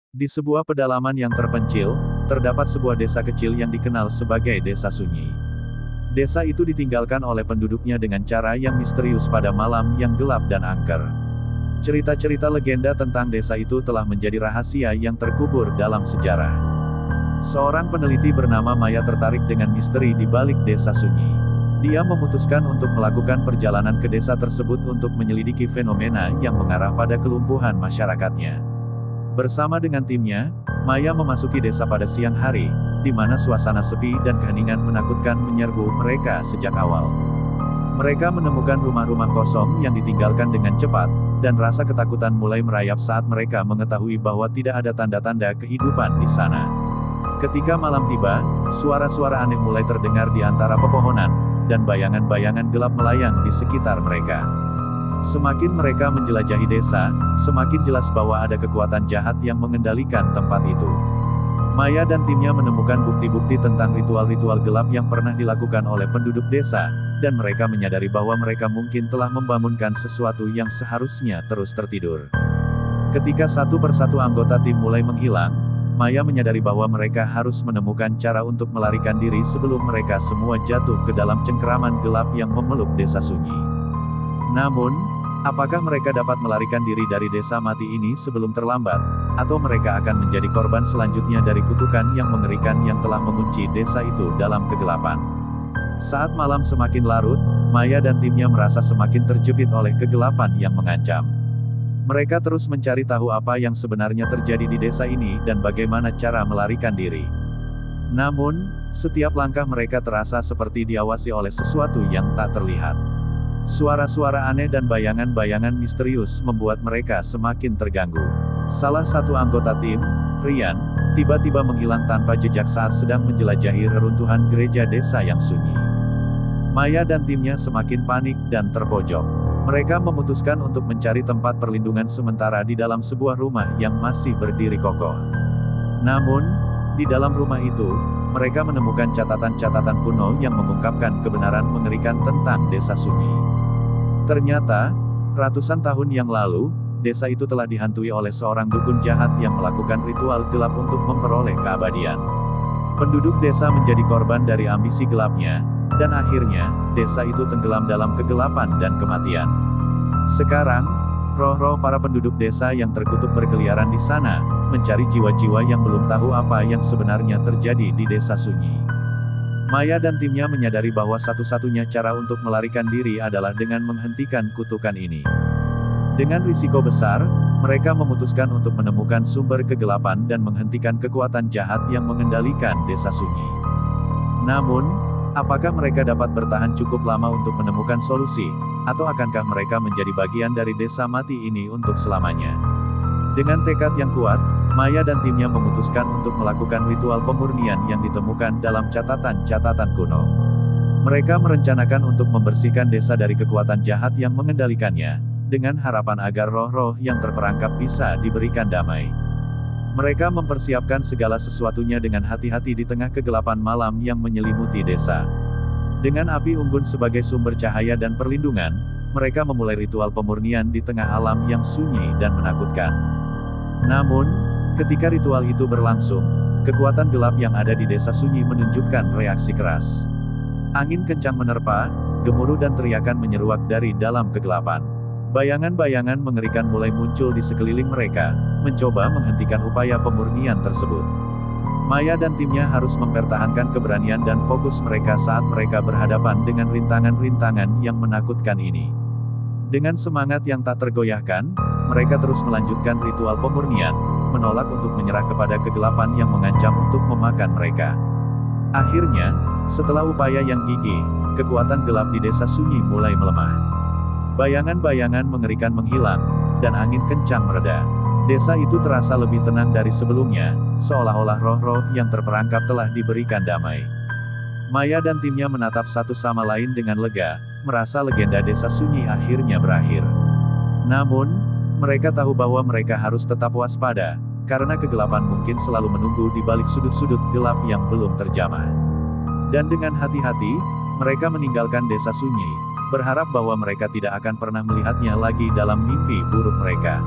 Di sebuah pedalaman yang terpencil, terdapat sebuah desa kecil yang dikenal sebagai Desa Sunyi. Desa itu ditinggalkan oleh penduduknya dengan cara yang misterius pada malam yang gelap dan angker. Cerita-cerita legenda tentang desa itu telah menjadi rahasia yang terkubur dalam sejarah. Seorang peneliti bernama Maya tertarik dengan misteri di balik Desa Sunyi. Dia memutuskan untuk melakukan perjalanan ke desa tersebut untuk menyelidiki fenomena yang mengarah pada kelumpuhan masyarakatnya. Bersama dengan timnya, Maya memasuki desa pada siang hari, di mana suasana sepi dan keheningan menakutkan menyerbu mereka sejak awal. Mereka menemukan rumah-rumah kosong yang ditinggalkan dengan cepat, dan rasa ketakutan mulai merayap saat mereka mengetahui bahwa tidak ada tanda-tanda kehidupan di sana. Ketika malam tiba, suara-suara aneh mulai terdengar di antara pepohonan, dan bayangan-bayangan gelap melayang di sekitar mereka. Semakin mereka menjelajahi desa, semakin jelas bahwa ada kekuatan jahat yang mengendalikan tempat itu. Maya dan timnya menemukan bukti-bukti tentang ritual-ritual gelap yang pernah dilakukan oleh penduduk desa, dan mereka menyadari bahwa mereka mungkin telah membangunkan sesuatu yang seharusnya terus tertidur. Ketika satu persatu anggota tim mulai menghilang, Maya menyadari bahwa mereka harus menemukan cara untuk melarikan diri sebelum mereka semua jatuh ke dalam cengkeraman gelap yang memeluk Desa Sunyi. Namun, apakah mereka dapat melarikan diri dari desa mati ini sebelum terlambat, atau mereka akan menjadi korban selanjutnya dari kutukan yang mengerikan yang telah mengunci desa itu dalam kegelapan? Saat malam semakin larut, Maya dan timnya merasa semakin terjepit oleh kegelapan yang mengancam. Mereka terus mencari tahu apa yang sebenarnya terjadi di desa ini dan bagaimana cara melarikan diri. Namun, setiap langkah mereka terasa seperti diawasi oleh sesuatu yang tak terlihat. Suara-suara aneh dan bayangan-bayangan misterius membuat mereka semakin terganggu. Salah satu anggota tim, Rian, tiba-tiba menghilang tanpa jejak saat sedang menjelajahi reruntuhan gereja desa yang sunyi. Maya dan timnya semakin panik dan terpojok. Mereka memutuskan untuk mencari tempat perlindungan sementara di dalam sebuah rumah yang masih berdiri kokoh. Namun, di dalam rumah itu, mereka menemukan catatan-catatan kuno yang mengungkapkan kebenaran mengerikan tentang Desa Sunyi. Ternyata, ratusan tahun yang lalu, desa itu telah dihantui oleh seorang dukun jahat yang melakukan ritual gelap untuk memperoleh keabadian. Penduduk desa menjadi korban dari ambisi gelapnya, dan akhirnya, desa itu tenggelam dalam kegelapan dan kematian. Sekarang, roh-roh para penduduk desa yang terkutuk berkeliaran di sana, mencari jiwa-jiwa yang belum tahu apa yang sebenarnya terjadi di Desa Sunyi. Maya dan timnya menyadari bahwa satu-satunya cara untuk melarikan diri adalah dengan menghentikan kutukan ini. Dengan risiko besar, mereka memutuskan untuk menemukan sumber kegelapan dan menghentikan kekuatan jahat yang mengendalikan Desa Sunyi. Namun, apakah mereka dapat bertahan cukup lama untuk menemukan solusi, atau akankah mereka menjadi bagian dari desa mati ini untuk selamanya? Dengan tekad yang kuat, Maya dan timnya memutuskan untuk melakukan ritual pemurnian yang ditemukan dalam catatan-catatan kuno. Mereka merencanakan untuk membersihkan desa dari kekuatan jahat yang mengendalikannya, dengan harapan agar roh-roh yang terperangkap bisa diberikan damai. Mereka mempersiapkan segala sesuatunya dengan hati-hati di tengah kegelapan malam yang menyelimuti desa. Dengan api unggun sebagai sumber cahaya dan perlindungan, mereka memulai ritual pemurnian di tengah alam yang sunyi dan menakutkan. Namun, ketika ritual itu berlangsung, kekuatan gelap yang ada di Desa Sunyi menunjukkan reaksi keras. Angin kencang menerpa, gemuruh dan teriakan menyeruak dari dalam kegelapan. Bayangan-bayangan mengerikan mulai muncul di sekeliling mereka, mencoba menghentikan upaya pemurnian tersebut. Maya dan timnya harus mempertahankan keberanian dan fokus mereka saat mereka berhadapan dengan rintangan-rintangan yang menakutkan ini. Dengan semangat yang tak tergoyahkan, mereka terus melanjutkan ritual pemurnian, menolak untuk menyerah kepada kegelapan yang mengancam untuk memakan mereka. Akhirnya, setelah upaya yang gigih, kekuatan gelap di Desa Sunyi mulai melemah. Bayangan-bayangan mengerikan menghilang, dan angin kencang mereda. Desa itu terasa lebih tenang dari sebelumnya, seolah-olah roh-roh yang terperangkap telah diberikan damai. Maya dan timnya menatap satu sama lain dengan lega, merasa legenda Desa Sunyi akhirnya berakhir. Namun, mereka tahu bahwa mereka harus tetap waspada, karena kegelapan mungkin selalu menunggu di balik sudut-sudut gelap yang belum terjamah. Dan dengan hati-hati, mereka meninggalkan Desa Sunyi, berharap bahwa mereka tidak akan pernah melihatnya lagi dalam mimpi buruk mereka.